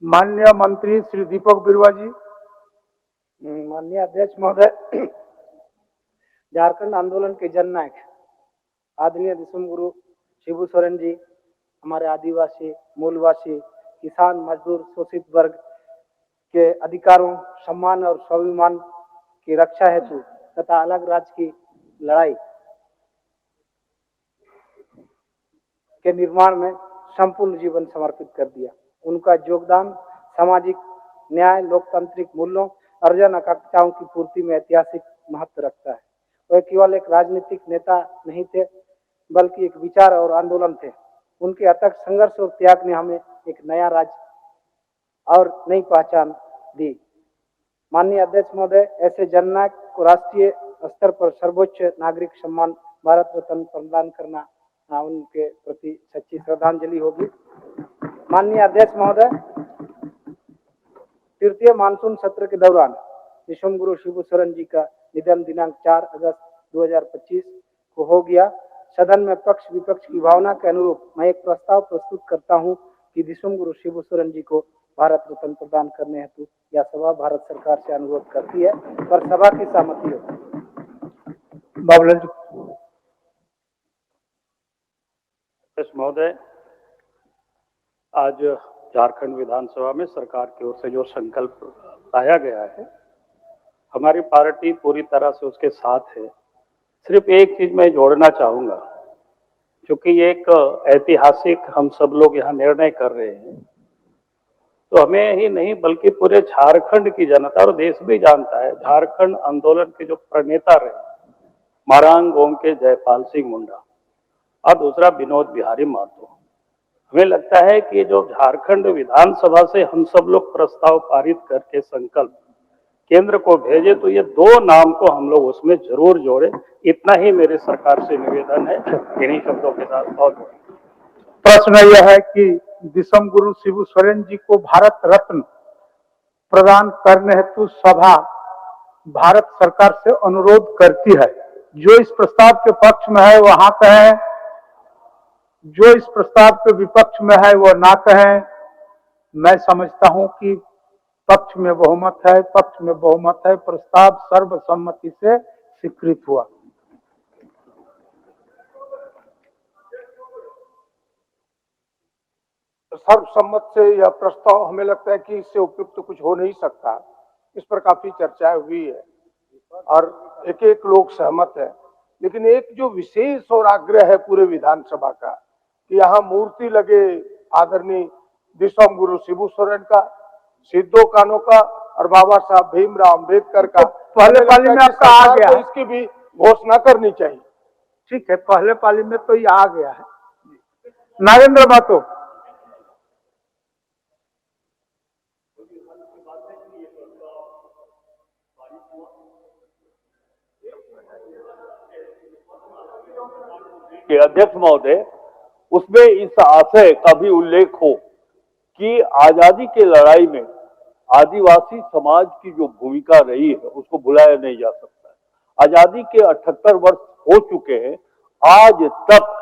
माननीय मंत्री श्री दीपक बिरुवा जी। माननीय अध्यक्ष महोदय, झारखंड आंदोलन के जननायक आदरणीय दिसम गुरु शिबू सोरेन जी हमारे आदिवासी, मूलवासी, किसान, मजदूर, शोषित वर्ग के अधिकारों, सम्मान और स्वाभिमान की रक्षा हेतु तथा अलग राज्य की लड़ाई के निर्माण में संपूर्ण जीवन समर्पित कर दिया। उनका योगदान सामाजिक न्याय, लोकतांत्रिक मूल्यों और जन आकांक्षाओं की पूर्ति में ऐतिहासिक महत्व रखता है। वह केवल एक राजनीतिक नेता नहीं थे, बल्कि एक विचार और आंदोलन थे। उनके अथक संघर्ष और त्याग ने हमें एक नया राज्य और नई पहचान दी। माननीय अध्यक्ष महोदय, ऐसे जननायक को राष्ट्रीय स्तर पर सर्वोच्च नागरिक सम्मान भारत रत्न प्रदान करना उनके प्रति सच्ची श्रद्धांजलि होगी। माननीय अध्यक्ष महोदय, तृतीय मानसून सत्र के दौरान दिसम गुरु शिबू सोरेन जी का निधन दिनांक 4 अगस्त 2025 को हो गया। सदन में पक्ष विपक्ष की भावना के अनुरूप मैं एक प्रस्ताव प्रस्तुत करता हूं कि दिसम गुरु शिबू सोरेन जी को भारत रत्न प्रदान करने हेतु यह सभा भारत सरकार से अनुरोध करती है, पर सभा की सहमति हो। बाबूलाल जी। महोदय, आज झारखंड विधानसभा में सरकार की ओर से जो संकल्प लाया गया है, हमारी पार्टी पूरी तरह से उसके साथ है। सिर्फ एक चीज मैं जोड़ना चाहूंगा, क्योंकि एक ऐतिहासिक हम सब लोग यहाँ निर्णय कर रहे हैं, तो हमें ही नहीं बल्कि पूरे झारखंड की जनता और देश भी जानता है, झारखंड आंदोलन के जो प्रणेता रहे मारांग गोम के जयपाल सिंह मुंडा और दूसरा विनोद बिहारी महतो। हमें लगता है कि जो झारखंड विधानसभा से हम सब लोग प्रस्ताव पारित करके संकल्प केंद्र को भेजे, तो ये दो नाम को हम लोग उसमें जरूर जोड़े। इतना ही मेरे सरकार से निवेदन है। इन्हीं शब्दों के साथ बहुत प्रश्न यह है कि दिसम गुरु शिबू सोरेन जी को भारत रत्न प्रदान करने हेतु सभा भारत सरकार से अनुरोध करती है। जो इस प्रस्ताव के पक्ष में है वह हाँ कहें, जो इस प्रस्ताव के विपक्ष में है वो ना कहें। मैं समझता हूं कि पक्ष में बहुमत है, पक्ष में बहुमत है। प्रस्ताव सर्वसम्मति से स्वीकृत हुआ। सर्वसम्मत से यह प्रस्ताव, हमें लगता है कि इससे उपयुक्त कुछ हो नहीं सकता। इस पर काफी चर्चाएं हुई है और एक एक लोग सहमत है, लेकिन एक जो विशेष और आग्रह है पूरे विधानसभा का कि यहाँ मूर्ति लगे आदरणीय दिसम गुरु शिबू सोरेन का, सिद्धो कान्हू का और बाबा साहब भीमराव अम्बेडकर का। पहले पाली में आपका आ गया, तो इसकी भी घोषणा करनी चाहिए। ठीक है, पहले पाली में तो ये आ गया है। नागेंद्र महतो। के अध्यक्ष महोदय, उसमें इस आशय का भी उल्लेख हो कि आजादी के लड़ाई में आदिवासी समाज की जो भूमिका रही है उसको भुलाया नहीं जा सकता है। आजादी के 78 वर्ष हो चुके हैं, आज तक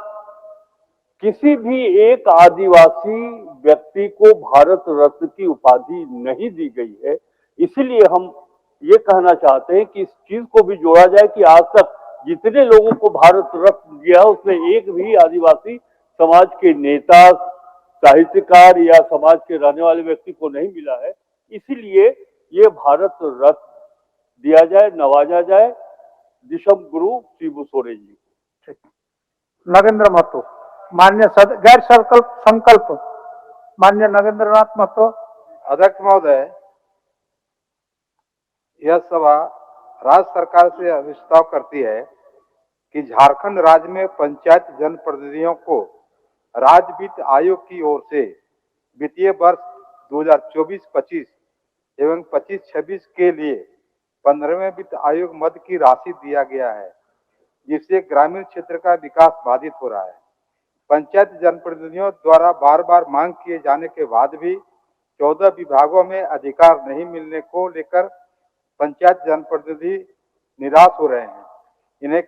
किसी भी एक आदिवासी व्यक्ति को भारत रत्न की उपाधि नहीं दी गई है। इसीलिए हम ये कहना चाहते हैं कि इस चीज को भी जोड़ा जाए कि आज तक जितने लोगों को भारत रत्न दिया उसमें एक भी आदिवासी समाज के नेता, साहित्यकार या समाज के रहने वाले व्यक्ति को नहीं मिला है। इसीलिए ये भारत रत्न दिया जाए, नवाजा जाए दिसम गुरु शिबू सोरेन जी को। नगेंद्र महतो। मान्य गैर संकल्प मान्य नगेंद्र नाथ महतो। अध्यक्ष महोदय, यह सभा राज्य सरकार से प्रस्ताव करती है कि झारखंड राज्य में पंचायत जनप्रतिनिधियों को राज्य वित्त आयोग की ओर से वित्तीय वर्ष 2024-25 एवं 25-26 के लिए 15वें वित्त आयोग मद की राशि दिया गया है, जिससे ग्रामीण क्षेत्र का विकास बाधित हो रहा है। पंचायत जनप्रतिनिधियों द्वारा बार बार मांग किए जाने के बाद भी 14 विभागों में अधिकार नहीं मिलने को लेकर पंचायत जनप्रतिनिधि निराश हो रहे हैं। इन्हें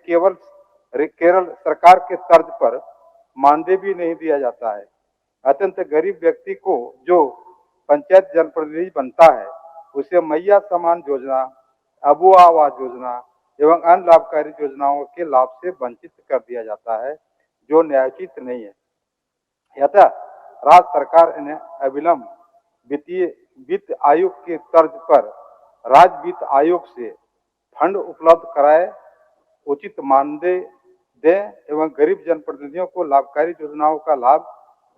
केरल सरकार के तर्ज पर मानदेय भी नहीं दिया जाता है। अत्यंत गरीब व्यक्ति को जो पंचायत जनप्रतिनिधि बनता है उसे मैया समान योजना, अबुआ आवास योजना एवं अन्य लाभकारी योजनाओं के लाभ से वंचित कर दिया जाता है, जो न्यायोचित नहीं है। अतः राज्य सरकार इन्हें अविलंब वित्त आयोग के तर्ज पर राज्य वित्त आयोग से फंड उपलब्ध कराए, उचित मानदेय दें एवं गरीब जनप्रतिनिधियों को लाभकारी योजनाओं का लाभ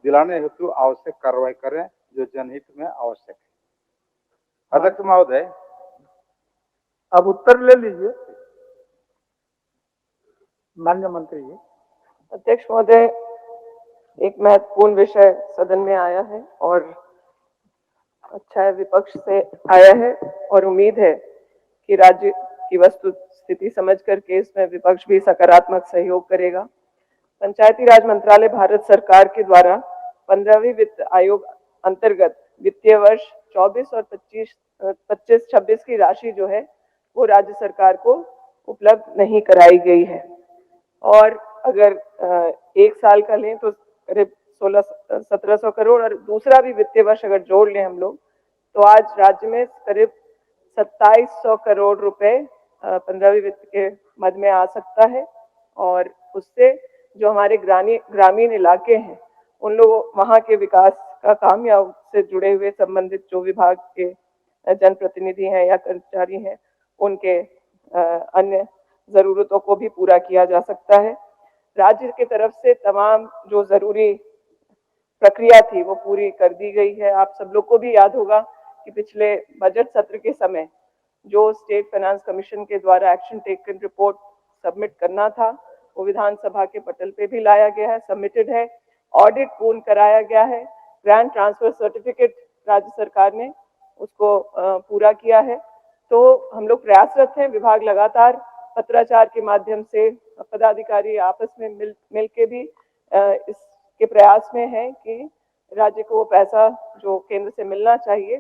दिलाने हेतु आवश्यक कार्रवाई करें, जो जनहित में आवश्यक है। अध्यक्ष महोदय, अब उत्तर ले लीजिए माननीय मंत्री जी। अध्यक्ष महोदय, एक महत्वपूर्ण विषय सदन में आया है और अच्छा है विपक्ष से आया है और उम्मीद है कि राज्य की वस्तु स्थिति समझ करके इसमें विपक्ष भी सकारात्मक सहयोग करेगा। पंचायती राज मंत्रालय भारत सरकार के द्वारा 15वीं वित्त आयोग अंतर्गत वित्तीय वर्ष 24 और 25-26 की राशि जो है वो राज्य सरकार को उपलब्ध नहीं कराई गई है। और अगर एक साल का लें तो करीब 1600-1700 करोड़ और दूसरा भी वित्तीय वर्ष अगर जोड़ लें हम लोग तो आज राज्य में करीब 2700 करोड़ रुपए 15वीं वित्त के मद में आ सकता है। और उससे जो हमारे ग्रामीण इलाके हैं उन लोगों वहाँ के विकास का काम या उससे जुड़े हुए संबंधित जो विभाग के जनप्रतिनिधि हैं या कर्मचारी हैं उनके अन्य जरूरतों को भी पूरा किया जा सकता है। राज्य की तरफ से तमाम जो जरूरी प्रक्रिया थी वो पूरी कर दी गई है। आप सब लोग को भी याद होगा कि पिछले बजट सत्र के समय जो स्टेट फाइनेंस कमीशन के द्वारा एक्शन टेकन रिपोर्ट सबमिट करना था वो विधानसभा के पटल पे भी लाया गया है, सबमिटेड है, ऑडिट पूर्ण कराया गया है, ग्रांट ट्रांसफर सर्टिफिकेट राज्य सरकार ने उसको पूरा किया है। तो हम लोग प्रयासरत हैं, विभाग लगातार पत्राचार के माध्यम से पदाधिकारी आपस में मिल के भी इसके प्रयास में है कि राज्य को वो पैसा जो केंद्र से मिलना चाहिए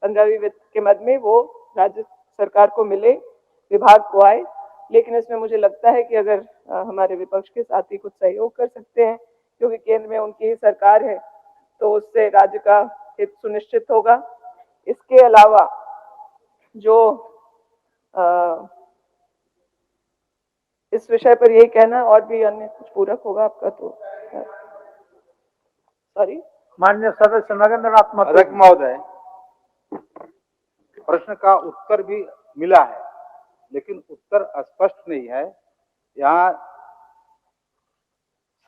15वीं वित्त के मद में वो राज्य सरकार को मिले, विभाग को आए। लेकिन इसमें मुझे लगता है कि अगर हमारे विपक्ष के साथी कुछ सहयोग कर सकते हैं क्योंकि केंद्र में उनकी ही सरकार है तो उससे राज्य का हित सुनिश्चित होगा। इसके अलावा जो इस विषय पर यही कहना और भी अन्य कुछ पूरक होगा आपका तो सॉरी। माननीय सदस्य नगेंद्र नाथ महतो। अध्यक्ष महोदय, प्रश्न का उत्तर भी मिला है लेकिन उत्तर स्पष्ट नहीं है। यहाँ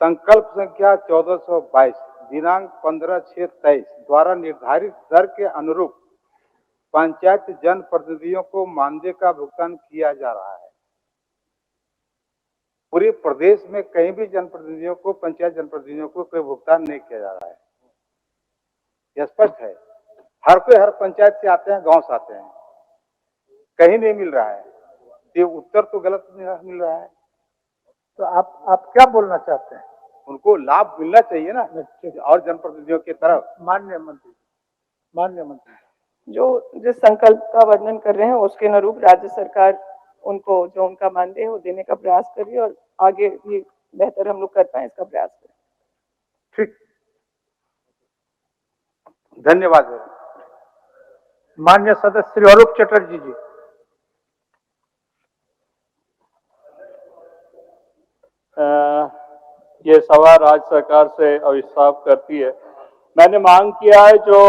संकल्प संख्या 1422 दिनांक 15/6/23 द्वारा निर्धारित दर के अनुरूप पंचायत जनप्रतिनिधियों को मानदेय का भुगतान किया जा रहा है। पूरे प्रदेश में कहीं भी जनप्रतिनिधियों को, पंचायत जनप्रतिनिधियों को कोई भुगतान नहीं किया जा रहा है, यह स्पष्ट है। हर कोई हर पंचायत से आते हैं, गांव से आते हैं, कहीं नहीं मिल रहा है। ये उत्तर तो गलत मिल रहा है। तो आप क्या बोलना चाहते हैं? उनको लाभ मिलना चाहिए ना और जनप्रतिनिधियों की तरफ। माननीय मंत्री जो जिस संकल्प का वर्णन कर रहे हैं उसके अनुरूप राज्य सरकार उनको जो उनका मानदेय है वो देने का प्रयास कर रही है और आगे भी बेहतर हम लोग कर पाए इसका प्रयास करें। ठीक, धन्यवाद। माननीय सदस्य श्री अरूप चटर्जी जी। ये सभा राज्य सरकार से अविश्वास करती है। मैंने मांग किया है जो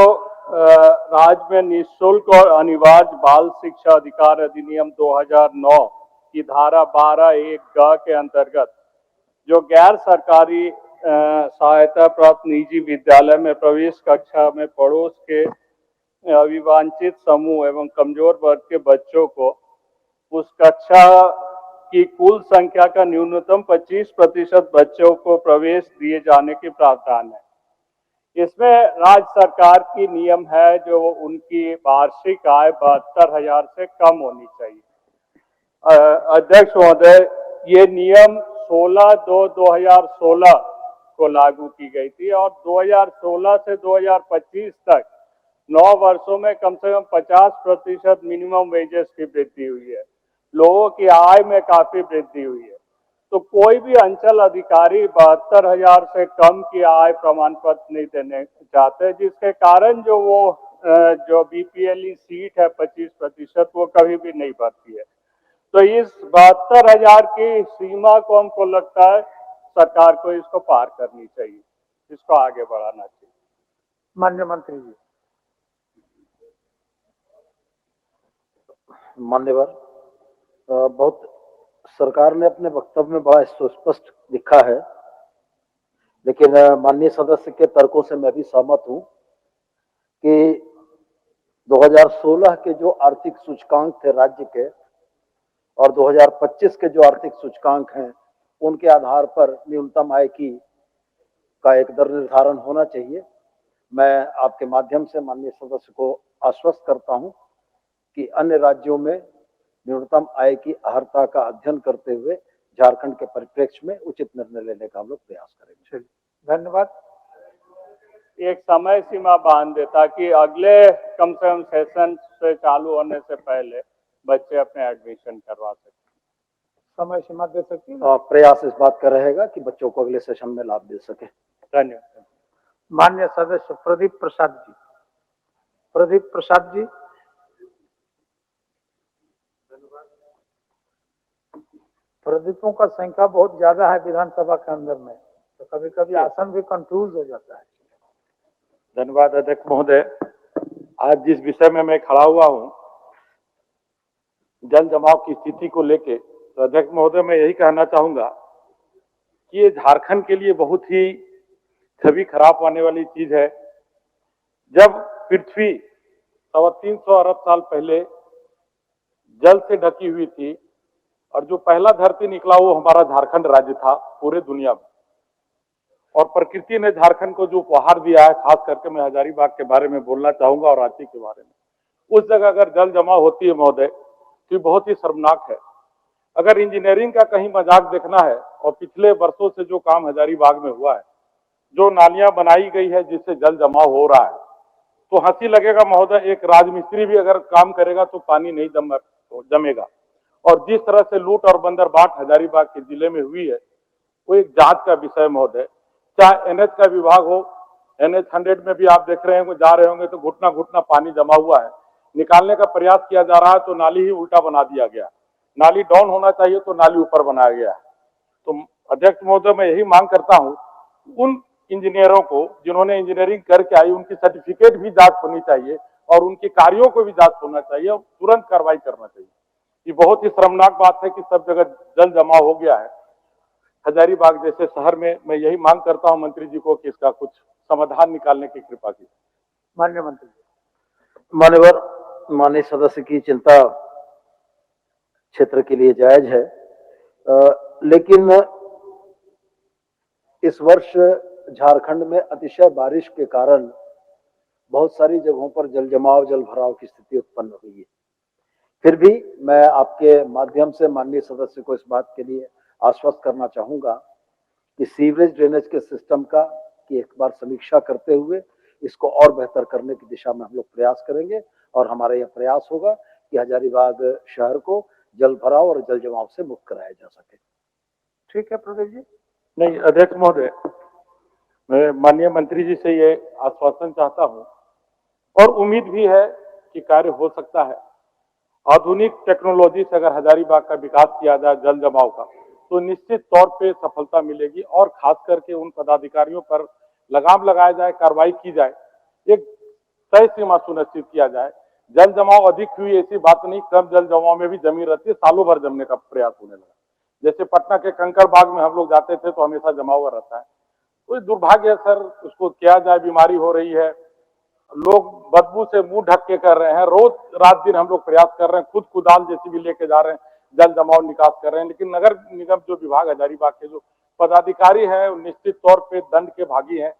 राज्य में निःशुल्क और अनिवार्य बाल शिक्षा अधिकार अधिनियम 2009 की धारा 12(1) के अंतर्गत जो गैर सरकारी सहायता प्राप्त निजी विद्यालय में प्रवेश कक्षा में पड़ोस के अविवांछित समूह एवं कमजोर वर्ग के बच्चों को उस कक्षा की कुल संख्या का न्यूनतम 25% बच्चों को प्रवेश दिए जाने के प्रावधान है। इसमें राज्य सरकार की नियम है जो उनकी वार्षिक आय 72,000 से कम होनी चाहिए। अध्यक्ष महोदय, ये नियम 16/2/2016 को लागू की गई थी और 2016 से 2025 तक 9 वर्षों में कम से कम 50% मिनिमम वेजेस की वृद्धि हुई है। लोगों की आय में काफी वृद्धि हुई है। तो कोई भी अंचल अधिकारी 72,000 से कम की आय प्रमाण पत्र नहीं देने चाहते, जिसके कारण जो वो जो बीपीएलई सीट है 25%, वो कभी भी नहीं भरती है। तो इस 72,000 की सीमा को हमको लगता है सरकार को इसको पार करनी चाहिए, इसको आगे बढ़ाना चाहिए। माननीय मंत्री जी। मान्यवर, बहुत सरकार ने अपने वक्तव्य में बड़ा सुस्पष्ट लिखा है, लेकिन माननीय सदस्य के तर्कों से मैं भी सहमत हूं कि 2016 के जो आर्थिक सूचकांक थे राज्य के और 2025 के जो आर्थिक सूचकांक हैं, उनके आधार पर न्यूनतम आय का एक दर निर्धारण होना चाहिए। मैं आपके माध्यम से माननीय सदस्य को आश्वस्त करता हूं कि अन्य राज्यों में न्यूनतम आय की अर्हता का अध्ययन करते हुए झारखंड के परिप्रेक्ष्य में उचित निर्णय लेने का हम लोग प्रयास करेंगे। धन्यवाद। एक समय सीमा बांध दे ताकि अगले कम से कम सेशन से चालू होने से पहले बच्चे अपने एडमिशन करवा सकें। समय सीमा दे सकती है। प्रयास इस बात का रहेगा कि बच्चों को अगले सेशन में लाभ दे सके। धन्यवाद। माननीय सदस्य प्रदीप प्रसाद जी। प्रदीप प्रसाद जी। प्रदीपों का संख्या बहुत ज्यादा है विधानसभा के अंदर में, तो कभी कभी आसन भी कंफ्यूज हो जाता है। धन्यवाद अध्यक्ष महोदय। आज जिस विषय में मैं खड़ा हुआ हूं, जल जमाव की स्थिति को लेके, तो अध्यक्ष महोदय मैं यही कहना चाहूंगा कि ये झारखंड के लिए बहुत ही छवि खराब आने वाली चीज है। जब पृथ्वी 350 अरब साल पहले जल से ढकी हुई थी और जो पहला धरती निकला वो हमारा झारखंड राज्य था पूरे दुनिया में, और प्रकृति ने झारखंड को जो उपहार दिया है, खास करके मैं हजारीबाग के बारे में बोलना चाहूंगा और रांची के बारे में। उस जगह अगर जल जमा होती है महोदय तो बहुत ही शर्मनाक है। अगर इंजीनियरिंग का कहीं मजाक देखना है और पिछले वर्षों से जो काम हजारीबाग में हुआ है, जो नालियां बनाई गई है जिससे जल जमाव हो रहा है, तो हंसी लगेगा महोदय। एक राजमिस्त्री भी अगर काम करेगा तो पानी नहीं जमेगा। और जिस तरह से लूट और बंदरबाट हजारीबाग के जिले में हुई है, वो एक जांच का विषय महोदय। चाहे एनएच का विभाग हो, NH 100 में भी आप देख रहे होंगे, जा रहे होंगे तो घुटना घुटना पानी जमा हुआ है, निकालने का प्रयास किया जा रहा है तो नाली ही उल्टा बना दिया गया। नाली डाउन होना चाहिए तो नाली ऊपर बनाया गया है। तो अध्यक्ष महोदय मैं यही मांग करता हूं, उन इंजीनियरों को जिन्होंने इंजीनियरिंग करके आई, उनकी सर्टिफिकेट भी जांच होनी चाहिए और उनके कार्यों को भी जांच होना चाहिए और तुरंत कार्रवाई करना चाहिए। ये बहुत ही शर्मनाक बात है कि सब जगह जल जमाव हो गया है हजारीबाग जैसे शहर में। मैं यही मांग करता हूं मंत्री जी को कि इसका कुछ समाधान निकालने की कृपा की। माननीय मंत्री। मान्यवर, माननीय सदस्य की चिंता क्षेत्र के लिए जायज है, लेकिन इस वर्ष झारखंड में अतिशय बारिश के कारण बहुत सारी जगहों पर जल जमाव, जल भराव की स्थिति उत्पन्न हुई है। फिर भी मैं आपके माध्यम से माननीय सदस्य को इस बात के लिए आश्वस्त करना चाहूंगा कि सीवरेज ड्रेनेज के सिस्टम की एक बार समीक्षा करते हुए इसको और बेहतर करने की दिशा में हम लोग प्रयास करेंगे और हमारा यह प्रयास होगा कि हजारीबाग शहर को जल भराव और जल जमाव से मुक्त कराया जा सके। ठीक है प्रदीप जी। नहीं अध्यक्ष महोदय, मैं माननीय मंत्री जी से ये आश्वासन चाहता हूं और उम्मीद भी है कि कार्य हो सकता है। आधुनिक टेक्नोलॉजी से अगर हजारीबाग का विकास किया जाए जल जमाव का, तो निश्चित तौर पे सफलता मिलेगी और खास करके उन पदाधिकारियों पर लगाम लगाया जाए, कार्रवाई की जाए, एक तय सीमा सुनिश्चित किया जाए। जल जमाव अधिक हुई ऐसी बात नहीं, कम जल जमाव में भी जमी रहती है, सालों भर जमने का प्रयास होने लगा। जैसे पटना के कंकड़बाग में हम लोग जाते थे तो हमेशा जमा हुआ रहता है। तो दुर्भाग्य है सर, उसको किया जाए, बीमारी हो रही है, लोग बदबू से मुंह ढक के कर रहे हैं। रोज रात दिन हम लोग प्रयास कर रहे हैं, खुद कुदाल जेसीबी लेके जा रहे हैं, जल जमाव निकास कर रहे हैं, लेकिन नगर निगम जो विभाग हजारीबाग के जो पदाधिकारी हैं निश्चित तौर पे दंड के भागी हैं।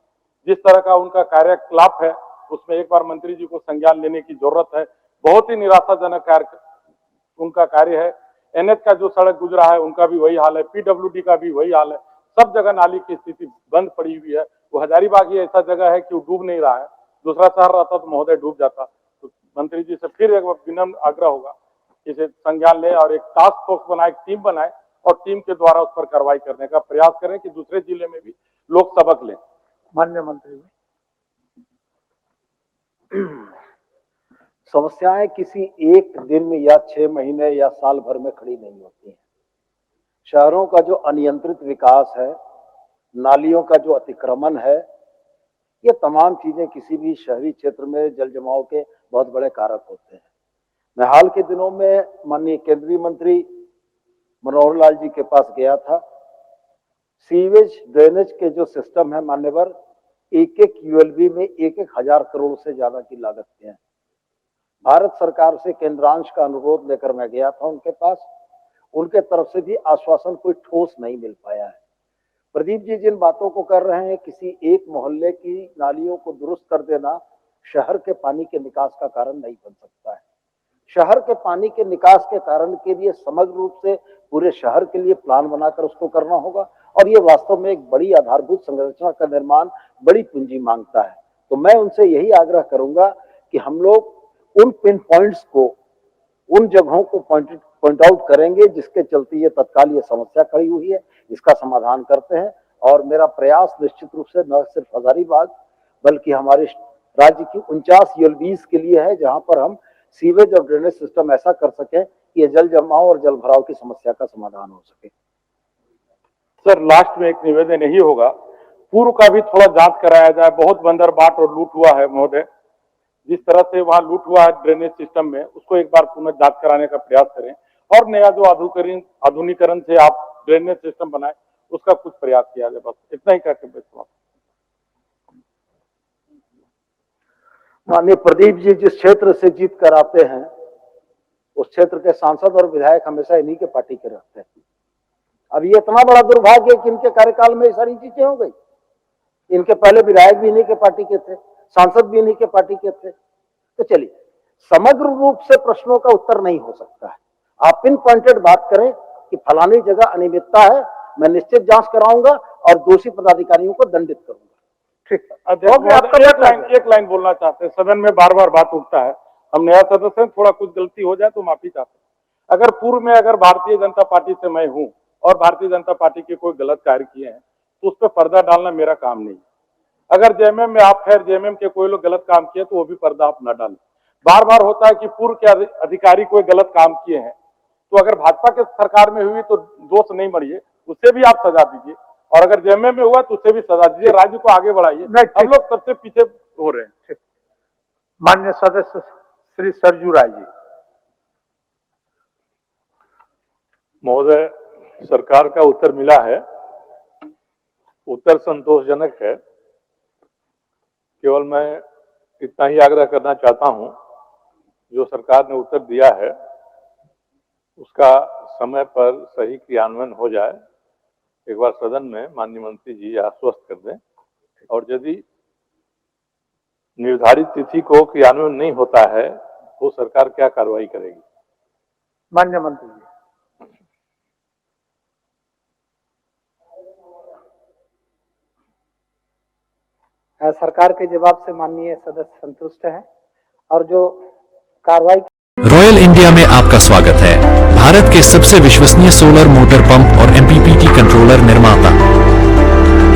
जिस तरह का उनका कार्यकलाप है उसमें एक बार मंत्री जी को संज्ञान लेने की जरूरत है। बहुत ही निराशाजनक कार्य उनका कार्य है। NH का जो सड़क गुजरा है उनका भी वही हाल है, PWD का भी वही हाल है। सब जगह नाली की स्थिति बंद पड़ी हुई है। वो हजारीबाग ही ऐसा जगह है कि वो डूब नहीं रहा है। दूसरा शहर रहता तो महोदय डूब जाता। तो मंत्री जी से फिर एक विनम्र आग्रह होगा, इसे संज्ञान ले और एक टास्क फोर्स बनाए, एक टीम बनाए और टीम के द्वारा उस पर कार्रवाई करने का प्रयास करें कि दूसरे जिले में भी लोग सबक लें। माननीय मंत्री जी। समस्याएं किसी एक दिन या 6 महीने या साल भर में खड़ी नहीं होती हैं। शहरों का जो अनियंत्रित विकास है, नालियों का जो अतिक्रमण है, ये तमाम चीजें किसी भी शहरी क्षेत्र में जल जमाव के बहुत बड़े कारक होते हैं। मैं हाल के दिनों में माननीय केंद्रीय मंत्री मनोहर लाल जी के पास गया था। सीवेज ड्रेनेज के जो सिस्टम है मान्यवर, एक यूएलबी में 1,000 करोड़ से ज्यादा की लागत के हैं। भारत सरकार से केंद्रांश का अनुरोध लेकर मैं गया था उनके पास, उनके तरफ से भी आश्वासन कोई ठोस नहीं मिल पाया है। प्रदीप जी जिन बातों को कर रहे हैं, किसी एक मोहल्ले की नालियों को दुरुस्त कर देना शहर के पानी के निकास का कारण नहीं बन सकता है। शहर के पानी के निकास के कारण के लिए समग्र रूप से पूरे शहर के लिए प्लान बनाकर उसको करना होगा, और ये वास्तव में एक बड़ी आधारभूत संरचना का निर्माण बड़ी पूंजी मांगता है। तो मैं उनसे यही आग्रह करूंगा कि हम लोग उन पिन पॉइंट्स को, उन जगहों को पॉइंट आउट करेंगे जिसके चलते ये तत्काल ये समस्या खड़ी हुई है, इसका समाधान करते हैं। और मेरा प्रयास निश्चित रूप से न सिर्फ हजारीबाग बल्कि हमारे राज्य की 49 यूएलबीज के लिए है, जहां पर हम सीवेज और ड्रेनेज सिस्टम ऐसा कर सकें कि ये जल जमाव और जल भराव की समस्या का समाधान हो सके। सर, लास्ट में एक निवेदन यही होगा, पूर्व का भी थोड़ा जांच कराया जाए। बहुत बंदर बाट और लूट हुआ है महोदय, जिस तरह से वहां लूट हुआ है ड्रेनेज सिस्टम में, उसको एक बार पुनः जांच कराने का प्रयास करें। और नया जो आधुनिकरण से आप ड्रेनेज सिस्टम बनाए, उसका कुछ प्रयास किया जाए। बस इतना ही कहकर समाप्त। माननीय प्रदीप जी जिस क्षेत्र से जीत कर आते हैं, उस क्षेत्र के सांसद और विधायक हमेशा इन्हीं के पार्टी के रहते हैं। अब ये इतना बड़ा दुर्भाग्य है कि इनके कार्यकाल में ये सारी चीजें हो गई। इनके पहले विधायक भी इन्हीं के पार्टी के थे, सांसद भी इन्हीं के पार्टी के थे। तो चलिए, समग्र रूप से प्रश्नों का उत्तर नहीं हो सकता है। आप पिन पॉइंटेड बात करें कि फलानी जगह अनियमितता है, मैं निश्चित जांच कराऊंगा और दोषी पदाधिकारियों को दंडित करूंगा। ठीक है, एक लाइन बोलना चाहते हैं। सदन में बार बार बात उठता है, हम नया सदस्य हैं, थोड़ा कुछ गलती हो जाए तो माफी चाहते हैं। अगर पूर्व में अगर भारतीय जनता पार्टी से मैं हूं और भारतीय जनता पार्टी के कोई गलत कार्य किए हैं, तो उस पर पर्दा डालना मेरा काम नहीं। अगर जेएमएम में आप खैर जेएमएम के कोई लोग गलत काम किए तो वो भी पर्दा आप न डालें। बार बार होता है कि पूर्व के अधिकारी कोई गलत काम किए हैं, तो अगर भाजपा के सरकार में हुई तो दोष नहीं मरिए, उससे भी आप सजा दीजिए, और अगर जेएमएम में हुआ तो उससे भी सजा दीजिए। राज्य को आगे बढ़ाइए, हम लोग सबसे पीछे हो रहे हैं। माननीय सदस्य श्री सरजू राय जी। महोदय, सरकार का उत्तर मिला है, उत्तर संतोषजनक है। केवल मैं इतना ही आग्रह करना चाहता हूं, जो सरकार ने उत्तर दिया है उसका समय पर सही क्रियान्वयन हो जाए। एक बार सदन में माननीय मंत्री जी आश्वस्त कर दें, और यदि निर्धारित तिथि को क्रियान्वयन नहीं होता है तो सरकार क्या कार्रवाई करेगी? माननीय मंत्री जी। सरकार के जवाब से माननीय सदस्य संतुष्ट हैं, और जो कार्रवाई रॉयल इंडिया में आपका स्वागत है। भारत के सबसे विश्वसनीय सोलर मोटर पंप और एमपीपीटी कंट्रोलर निर्माता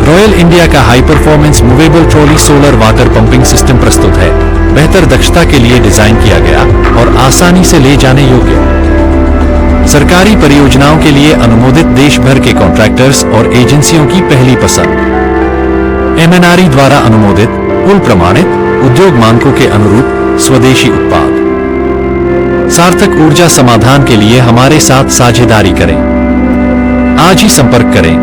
रॉयल इंडिया का high performance movable trolley solar water pumping system प्रस्तुत है। बेहतर दक्षता के लिए डिजाइन किया गया और आसानी से ले जाने योग्य, सरकारी परियोजनाओं के लिए अनुमोदित, देश भर के कॉन्ट्रैक्टर्स और एजेंसियों की पहली पसंद, एमएनआरई द्वारा अनुमोदित, कुल प्रमाणित, उद्योग मानकों के अनुरूप स्वदेशी उत्पाद। सार्थक ऊर्जा समाधान के लिए हमारे साथ साझेदारी करें। आज ही संपर्क करें।